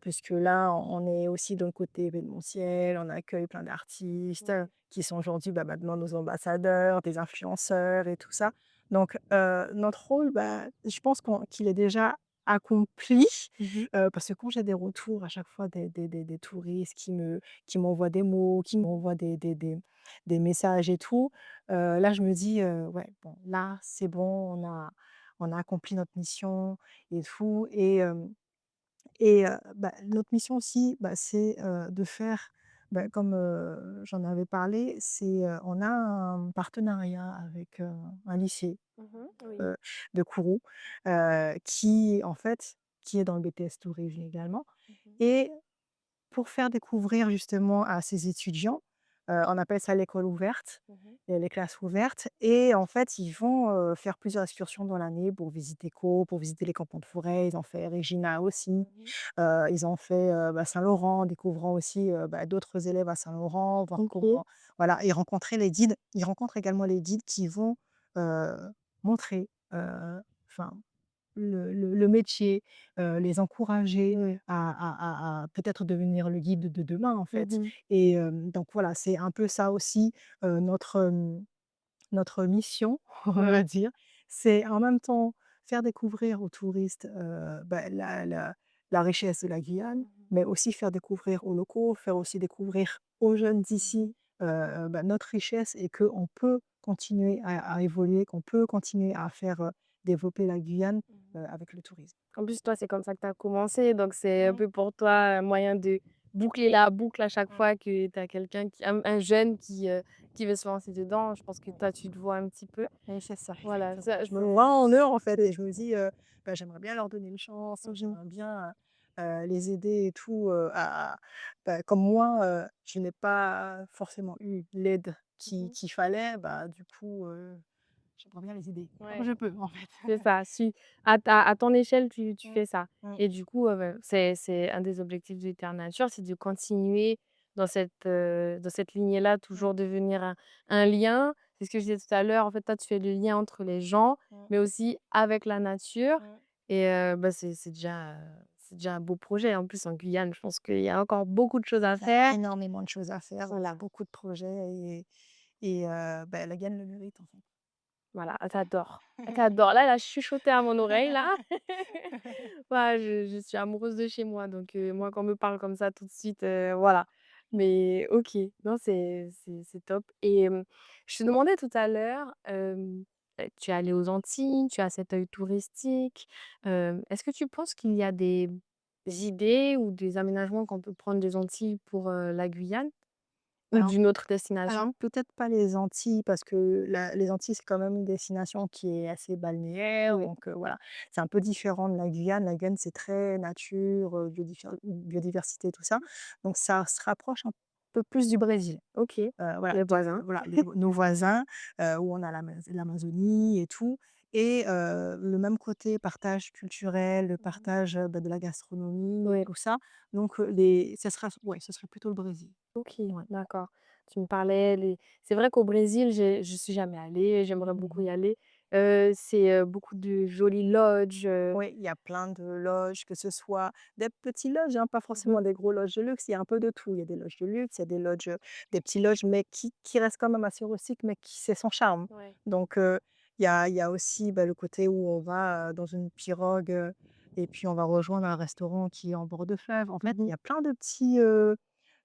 puisque là, on est aussi dans le côté événementiel, on accueille plein d'artistes, Ouais. qui sont aujourd'hui, bah, maintenant nos ambassadeurs, des influenceurs et tout ça. Donc notre rôle, bah, je pense qu'il est déjà accompli, Mmh. parce que quand j'ai des retours à chaque fois des touristes qui m'envoient des mots, qui m'envoient des messages et tout, là, je me dis: «Ouais, bon, là, c'est bon, on a accompli notre mission et tout» et bah, notre mission aussi, bah, c'est, de faire, bah, comme, j'en avais parlé, c'est, on a un partenariat avec, un lycée, Mmh. Oui. heu, de Kourou, qui, en fait, qui est dans le BTS Tourisme également Mmh. et pour faire découvrir justement à ces étudiants, on appelle ça l'école ouverte Mmh. et les classes ouvertes et en fait, ils vont, faire plusieurs excursions dans l'année pour visiter Co, pour visiter les campements de forêt. Ils ont fait Regina aussi, Mmh. ils ont fait, bah, Saint-Laurent, en découvrant aussi, bah, d'autres élèves à Saint-Laurent, voir OK. comment voilà et rencontrer les guides. Ils rencontrent également les guides qui vont, heu, montrer, enfin le métier, les encourager Ouais. à peut-être devenir le guide de demain, en fait Mmh. et donc voilà, c'est un peu ça aussi, notre mission, on Ouais. va dire. C'est en même temps faire découvrir aux touristes, bah, la richesse de la Guyane, Mmh. mais aussi faire découvrir aux locaux, faire aussi découvrir aux jeunes Mmh. d'ici, bah, notre richesse et qu'on peut continuer à évoluer, qu'on peut continuer à faire, développer la Guyane, Mmh. avec le tourisme. En plus, toi, c'est comme ça que tu as commencé, donc c'est un Mmh. peu pour toi un moyen de boucler la boucle à chaque Mmh. fois que tu as quelqu'un un jeune qui veut se lancer dedans. Je pense que toi, tu te vois un petit peu. Et c'est ça, Voilà, exactement. ça Je me c'est vois en eux, en fait et je me dis, bah, j'aimerais bien leur donner une chance, mmh. j'aimerais bien, les aider et tout, bah, comme moi, je n'ai pas forcément eu l'aide Mmh. qu'il fallait, bah, du coup, j'aimerais bien les aider comme Ouais, je peux, en fait. c'est ça. Si à ton échelle, tu Mmh. fais ça Mmh. et du coup, c'est un des objectifs de Terre Nature, c'est de continuer dans cette lignée-là, Mmh. toujours devenir un lien. C'est ce que je disais tout à l'heure, en fait, toi, tu fais le lien entre les gens, Mmh. mais aussi avec la nature Mmh. et bah, c'est déjà un beau projet. En plus, en Guyane, je pense qu'il y a encore beaucoup de choses à Il y a faire. énormément de choses à faire, Voilà. beaucoup de projets et bah, la Guyane le mérite, en fait. Voilà, elle t'adore. Elle t'adore. Là, elle a chuchoté à mon oreille, là. Ouais, je suis amoureuse de chez moi, donc moi, quand on me parle comme ça tout de suite, voilà. Mais OK, non, c'est top et je te demandais tout à l'heure, tu es allée aux Antilles, tu as cet œil touristique. Est-ce que tu penses qu'il y a des idées ou des aménagements qu'on peut prendre des Antilles pour, la Guyane ou Alors d'une autre Alors destination? peut-être pas les Antilles parce que les Antilles, c'est quand même une destination qui est assez balnéaire, Oui. donc voilà, c'est un peu différent de la Guyane. La Guyane, c'est très nature, biodiversité, tout ça, donc ça se rapproche un peu plus du Brésil. OK, Voilà, les voisins. voilà, nos voisins, où on a l'Amazonie et tout et le même côté partage culturel, le Mmh. partage, bah, de la gastronomie et Oui. tout ça, donc les ça sera ouais, ce serait plutôt le Brésil. OK, Ouais. d'accord. Tu me parlais c'est vrai qu'au Brésil, je suis jamais allée, j'aimerais beaucoup Mmh. y aller, C'est, beaucoup de jolies lodges, Oui, il y a plein de loges, que ce soit des petits lodges, hein, pas Mmh. forcément des gros lodges de luxe, il y a un peu de tout. Il y a des lodges de luxe, il y a des lodges, des petits lodges, mais qui restent quand même assez rustiques, mais qui c'est son charme. Ouais. Donc il y a aussi, bah, le côté où on va, dans une pirogue, et puis on va rejoindre un restaurant qui est en bord de fleuve. En fait, il Mmh. y a plein de petits,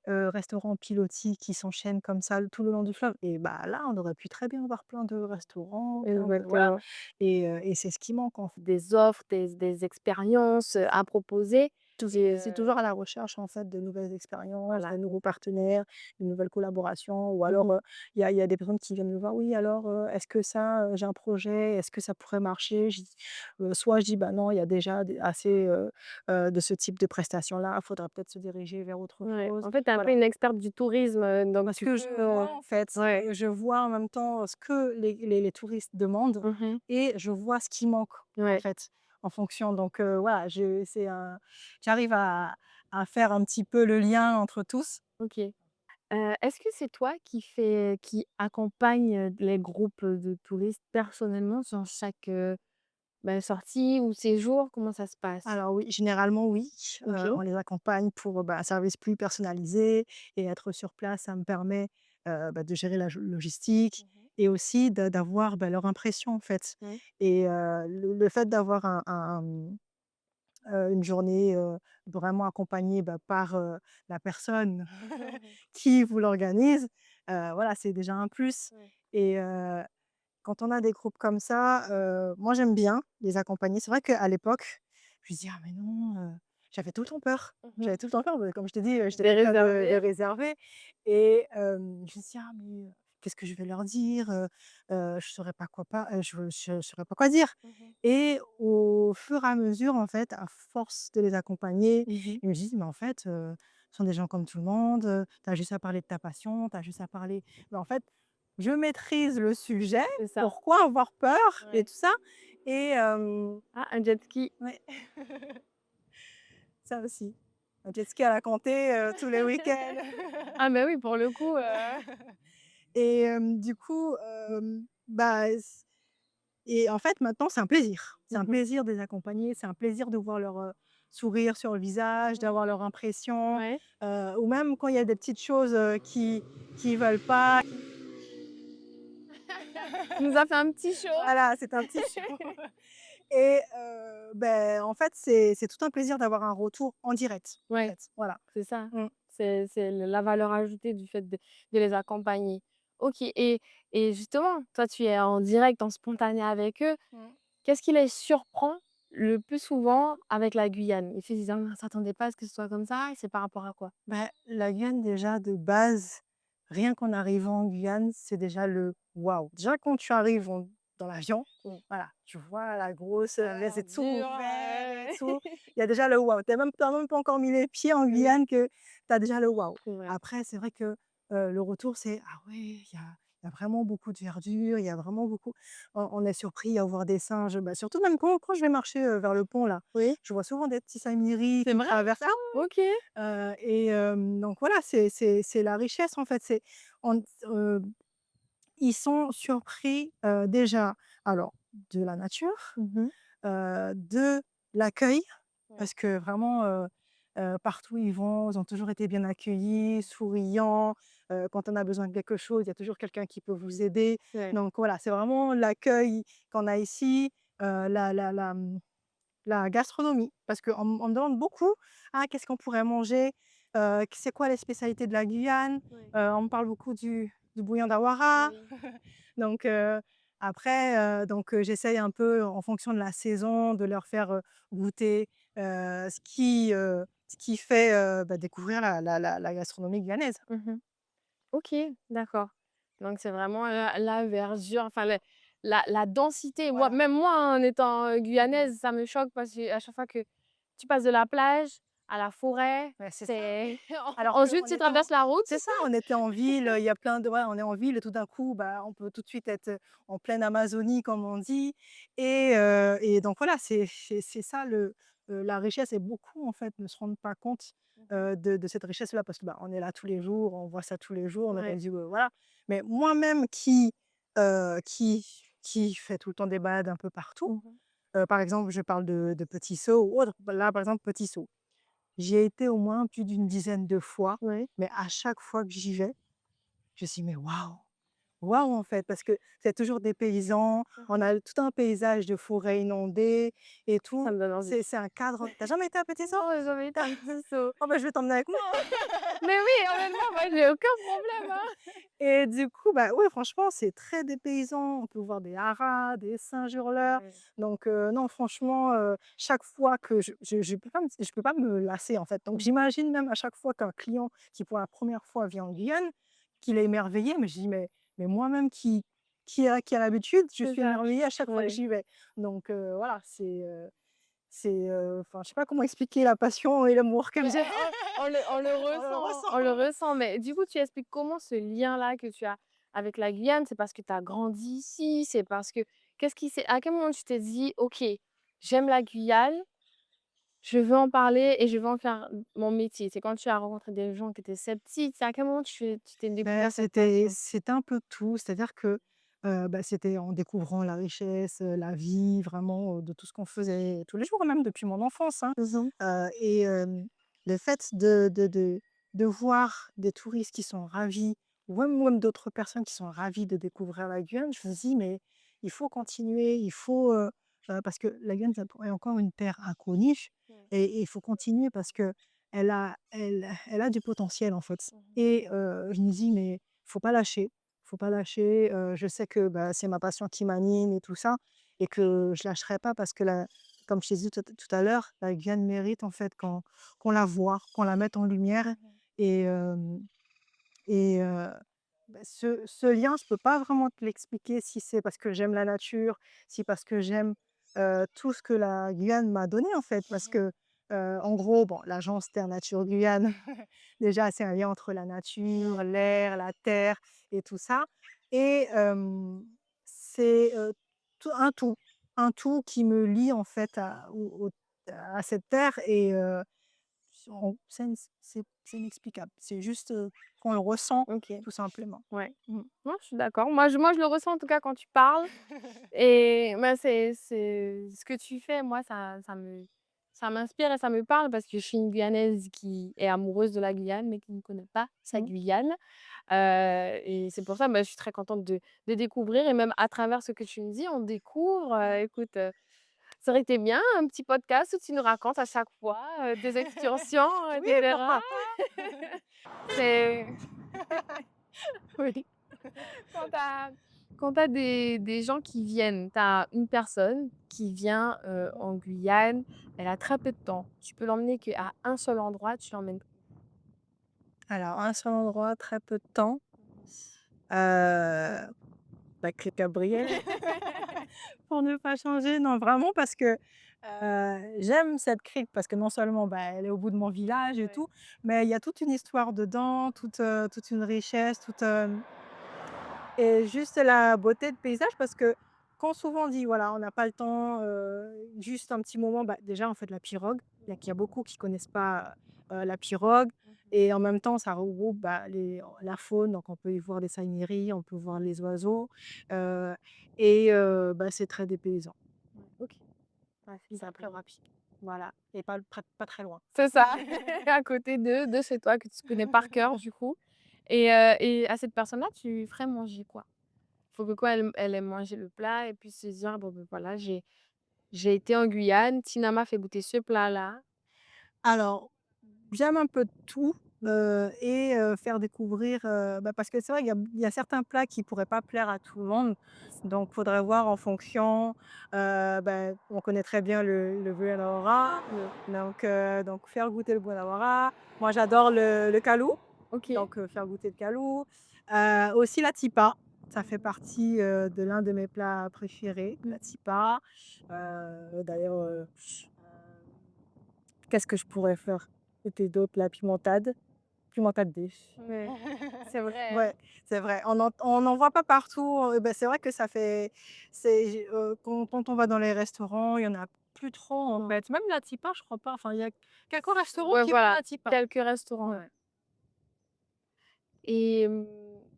restaurants pilotis qui s'enchaînent comme ça tout le long du fleuve et bah, là, on aurait pu très bien avoir plein de restaurants, plein de voilà Exactement. et c'est ce qui manque, en fait. Des offres, des expériences, à proposer et C'est toujours à la recherche, en fait, de nouvelles expériences, de voilà. nouveaux partenaires, de nouvelles collaborations ou Mmh. alors, il y a des personnes qui viennent me voir: «Oui, alors, est-ce que ça, j'ai un projet, est-ce que ça pourrait marcher?» Je dis soit je dis: «Bah, non, il y a déjà des assez, de ce type de prestations-là, il faudrait peut-être se diriger vers autre Ouais. chose». En fait, tu es un peu Voilà. une experte du tourisme, donc Parce tu que peux, je vois, en fait, ouais. je vois en même temps ce que les touristes demandent Mmh. et je vois ce qui manque, en Ouais. fait, en fonction. Donc voilà, j'arrive à faire un petit peu le lien entre tous. OK. Est-ce que c'est toi qui accompagne, les groupes, de touristes personnellement sur chaque, sortie ou séjour? Comment ça se passe? Alors oui, généralement oui, on OK. les accompagne pour, bah, un service plus personnalisé et être sur place, ça me permet, bah, de gérer la logistique Mmh. et aussi d'avoir, bah, leur impression, en fait Ouais. et le fait d'avoir une journée, vraiment accompagnée, bah, par, la personne Mmh. qui vous l'organise, voilà, c'est déjà un plus Ouais. et quand on a des groupes comme ça, moi j'aime bien les accompagner. C'est vrai qu'à l'époque, je me disais: «Ah mais non», j'avais tout le temps peur. Mmh. J'avais tout le temps peur, bah, comme je t'ai dit, j'étais Des quelqu'un de réservés? réservé et je me dis: «Ah mais qu'est-ce que je vais leur dire?» Je saurais pas quoi pas je saurais pas quoi dire Mmh. et au fur et à mesure, en fait, à force de les accompagner, Mmh. ils me disent: «Mais en fait, ce sont des gens comme tout le monde, tu as juste à parler de ta passion, tu as juste à parler» mais en fait, je maîtrise le sujet, C'est ça. pourquoi avoir peur et Ouais. tout ça et Ah, un jet ski. ouais, ça aussi. Un jet ski à la Kanté, tous les week-ends. Ah, mais oui, pour le coup, Et du coup, bah, et en fait, maintenant, c'est un plaisir. C'est un mmh. plaisir de les accompagner, c'est un plaisir de voir leur, sourire sur le visage, Mmh. d'avoir leur impression, Ouais. ou même quand il y a des petites choses, qui veulent pas. Tu nous as fait un petit show. Voilà, c'est un petit show et beh, en fait, c'est tout un plaisir d'avoir un retour en direct, en Ouais, fait, voilà. c'est ça. Mmh. C'est la valeur ajoutée du fait de les accompagner. OK et justement, toi, tu es en direct, en spontané avec eux. Mmh. Qu'est-ce qui les surprend le plus souvent avec la Guyane? Ils se disent: «Ah, on s'attendait pas à ce que ce soit comme ça» et c'est par rapport à quoi? Bah, la Guyane, déjà, de base, rien qu'en arrivant en Guyane, c'est déjà le waouh! Déjà, quand tu arrives dans l'avion, Mmh. voilà, tu vois la grosse, Ça a là, l'air c'est tout dur, vert et ouais. tout. Il y a déjà le waouh. Tu même pas encore mis les pieds en Oui, Guyane que tu as déjà le waouh. c'est vrai. Après, c'est vrai que, le retour, c'est: «Ah ouais, il y a vraiment beaucoup de verdure, il y a vraiment beaucoup» on est surpris à voir des singes, bah, surtout même quand je vais marcher, vers le pont là, Oui, je vois souvent des petits samiri c'est qui vrai? traversent. OK. Et donc voilà, c'est la richesse en fait, on ils sont surpris, déjà, alors de la nature, Mmh. de l'accueil Ouais. parce que vraiment, partout où ils vont, ils ont toujours été bien accueillis, souriants, quand on a besoin de quelque chose, il y a toujours quelqu'un qui peut vous aider. Ouais. Donc voilà, c'est vraiment l'accueil qu'on a ici, la gastronomie, parce qu'on me demande beaucoup: «Ah, qu'est-ce qu'on pourrait manger? C'est quoi les spécialités de la Guyane?» Ouais. On me parle beaucoup du bouillon d'Awara. Oui. Donc après, j'essaye un peu en fonction de la saison de leur faire, goûter, ce qui fait, bah, découvrir la gastronomie guyanaise. Mmh. OK, d'accord. Donc c'est vraiment la verdure, enfin la densité. Moi Voilà. même moi, en étant, guyanaise, ça me choque parce qu'à chaque fois que tu passes de la plage à la forêt, Ouais, c'est ça. c'est Alors ensuite qu'en tu étant traverses la route. c'est ça, on était en ville, il y a plein de ouais, on est en ville et tout d'un coup, bah, on peut tout de suite être, en pleine Amazonie comme on dit et donc voilà, c'est ça la richesse et beaucoup en fait ne se rendent pas compte, Mmh. de cette richesse-là parce que, bah, on est là tous les jours, on voit ça tous les jours, on aurait Ouais. dit: voilà». Mais moi-même qui qui fait tout le temps des balades un peu partout. Mmh. Par exemple, je parle de Petit Saut ou autre. Là, par exemple, Petit Saut. J'y ai été au moins plus d'une dizaine de fois, Oui. mais à chaque fois que j'y vais, je me dis: «Mais waouh!» Waouh, en fait, parce que c'est toujours des paysans, on a tout un paysage de forêt inondée et Ça tout. me donne envie. C'est un cadre. T'as jamais été à Petit Saut? Non, j'ai jamais été à un petit saut. Oh bah, je vais t'emmener avec moi, hein. Mais oui, honnêtement, moi, j'ai aucun problème, hein. Et du coup, bah, ouais, franchement, c'est très dépaysant. On peut voir des haras, des singes hurleurs. Ouais. Donc, non, franchement, chaque fois que je peux pas me lasser, en fait. Donc, j'imagine même à chaque fois qu'un client qui, pour la première fois, vient en Guyane, qu'il est émerveillé. Mais je dis: «Mais moi-même qui a l'habitude, je C'est suis ça. émerveillée à chaque fois que Ouais. j'y vais». Donc, voilà, enfin, je sais pas comment expliquer la passion et l'amour que Mais j'ai. on le On le ressent, ressent. on le ressent. Mais du coup, tu expliques comment ce lien-là que tu as avec la Guyane? C'est parce que tu as grandi ici? C'est parce que qu'est-ce qui s'est à quel moment tu t'es dit: «OK, j'aime la Guyane, je veux en parler et je veux en faire mon métier»? C'est quand tu as rencontré des gens qui étaient sceptiques? C'est à quel moment tu t'es Bah, découvert cette c'était passion? c'était un peu tout, c'est-à-dire que, bah, c'était en découvrant la richesse, la vie vraiment, de tout ce qu'on faisait tous les jours, même depuis mon enfance, hein. Mmh. Et le fait de voir des touristes qui sont ravis, ou même d'autres personnes qui sont ravies de découvrir la Guyane, je me dis: «Mais il faut continuer, il faut», parce que la Guyane, ça est encore une terre inconnue Ouais. et il faut continuer parce qu'elle a du potentiel, en fait. Mmh. Et je me dis: «Mais faut pas lâcher, faut pas lâcher». Je sais que, bah, c'est ma passion qui m'anime et tout ça et que je lâcherai pas parce que la comme je t'ai dit tout à l'heure, la Guyane mérite en fait qu'on la voit, qu'on la mette en lumière Mmh. et bah, ce lien, je peux pas vraiment te l'expliquer si c'est parce que j'aime la nature, si parce que j'aime, tout ce que la Guyane m'a donné en fait. Parce que, en gros, bon, l'agence Terre Nature Guyane, déjà, c'est un lien entre la nature, l'air, la terre et tout ça et c'est, un tout qui me lie en fait à cette terre et c'est inexplicable. C'est juste, qu'on le ressent OK. tout simplement. Ouais. Mmh. Non, je suis d'accord. Moi, je le ressens en tout cas quand tu parles et bah, c'est ce que tu fais, moi, ça m'inspire et ça me parle parce que je suis une Guyanaise qui est amoureuse de la Guyane, mais qui ne connaît pas sa Mmh. Guyane. Et c'est pour ça, bah, je suis très contente de découvrir et même à travers ce que tu me dis, on découvre. Écoute, ça aurait été bien un petit podcast où tu nous racontes à chaque fois, tes excursions, Oui, et cetera. pourquoi pas? C'est Oui. quand tu as des gens qui viennent, tu as une personne qui vient, en Guyane, elle a très peu de temps. Tu peux l'emmener qu'à un seul endroit, tu l'emmènes. Alors un seul endroit, très peu de temps, heu, bah, Cap Gabriel. Pour ne pas changer, non, vraiment parce que, j'aime cette crique parce que non seulement, bah, elle est au bout de mon village et Ouais. tout, mais il y a toute une histoire dedans, toute une richesse, et juste la beauté de paysage parce que quand souvent on dit: «Voilà, on n'a pas le temps, juste un petit moment», bah, déjà, on fait de la pirogue. Il y a beaucoup qui connaissent pas, la pirogue Mmh. et en même temps, ça regroupe, bah, la faune, donc on peut y voir des saignéries, on peut voir les oiseaux, heu bah, c'est très dépaysant. Ouais, OK. Ouais, c'est Ça sympa. plus rapide. Voilà et pas très loin. C'est ça, à côté de chez toi que tu connais par cœur du coup et à cette personne-là, tu ferais manger quoi? Faut que quoi, elle aime manger le plat et puis se dire: «Bon, ben, voilà, j'ai été en Guyane, Tina m'a fait goûter ce plat-là». Alors, j'aime un peu de tout, et faire découvrir, bah, parce que c'est vrai qu'il y a certains plats qui pourraient pas plaire à tout le monde, donc faudrait voir en fonction, bah, on connaît très bien le buenawara, donc faire goûter le buenawara. Moi, j'adore le kalou, OK. donc faire goûter le kalou. Aussi la tipa, ça fait Mmh. partie, de l'un de mes plats préférés, la tipa. D'ailleurs, qu'est-ce que je pourrais faire? Côté d'autres, la pimentade, pimentade dèche. Ouais, c'est vrai, hein. Ouais, c'est vrai. On en voit pas partout, bah, c'est vrai que ça fait quand on va dans les restaurants, il y en a plus trop, en Non. fait. Même la tipa, je crois pas. Enfin, il y a quelques restaurants Ouais, qui font voilà, la tipa. quelques restaurants, Ouais. ouais et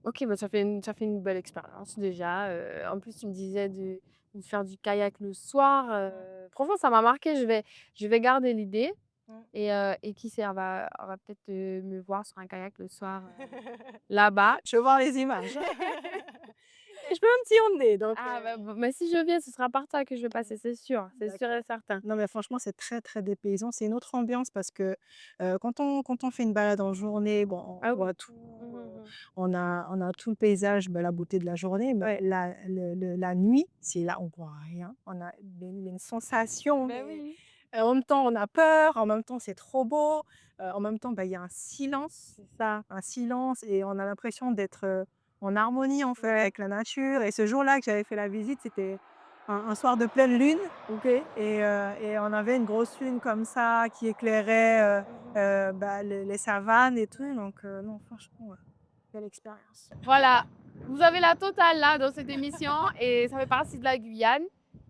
OK, bah, ça fait une belle expérience déjà, en plus tu me disais de faire du kayak le soir, franchement ça m'a marqué. Je vais garder l'idée Mmh. et qui sait, on va peut-être, me voir sur un kayak le soir, là-bas. Je veux voir les images. Et je peux même t'y emmener donc Ah bah, bah, si je viens, ce sera par ça que je vais passer, c'est sûr d'accord. et certain. Non, mais franchement, c'est très, très dépaysant. C'est une autre ambiance parce que, quand on fait une balade en journée, bon, on Ah oui. voit tout, Mmh mh, mmh. on a tout le paysage, bah, la beauté de la journée, mais Ouais. la nuit, c'est là, on voit rien. On a une sensation, Bah mais oui. en même temps, on a peur, en même temps, c'est trop beau, en même temps, bah, il y a un silence, C'est ça. un silence et on a l'impression d'être, en harmonie, en fait, Mmh. avec la nature et ce jour-là que j'avais fait la visite, c'était un soir de pleine lune OK. et on avait une grosse lune comme ça qui éclairait, Mmh. bah, les savanes et tout donc non franchement, belle expérience. Voilà, vous avez la totale là dans cette émission et ça fait partie de la Guyane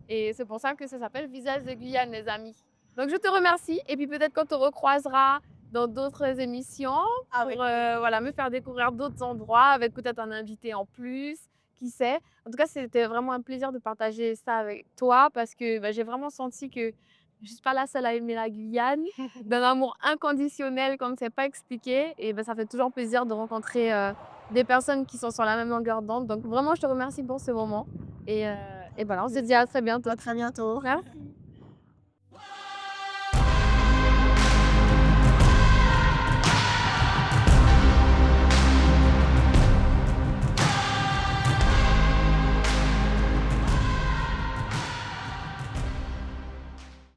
et c'est pour ça que ça s'appelle Visage de Guyane, les amis. Donc je te remercie et puis peut-être qu'on te recroisera dans d'autres émissions pour, Avec plaisir. voilà, me faire découvrir d'autres endroits avec peut-être un invité en plus, qui sait? En tout cas, c'était vraiment un plaisir de partager ça avec toi parce que, bah, j'ai vraiment senti que je suis pas la seule à aimer la Guyane, d'un amour inconditionnel comme c'est pas expliqué et bah, ça fait toujours plaisir de rencontrer, des personnes qui sont sur la même longueur d'onde. Donc vraiment, je te remercie pour ce moment et Avec voilà, on se dit plaisir. à très bientôt. À très bientôt. Merci.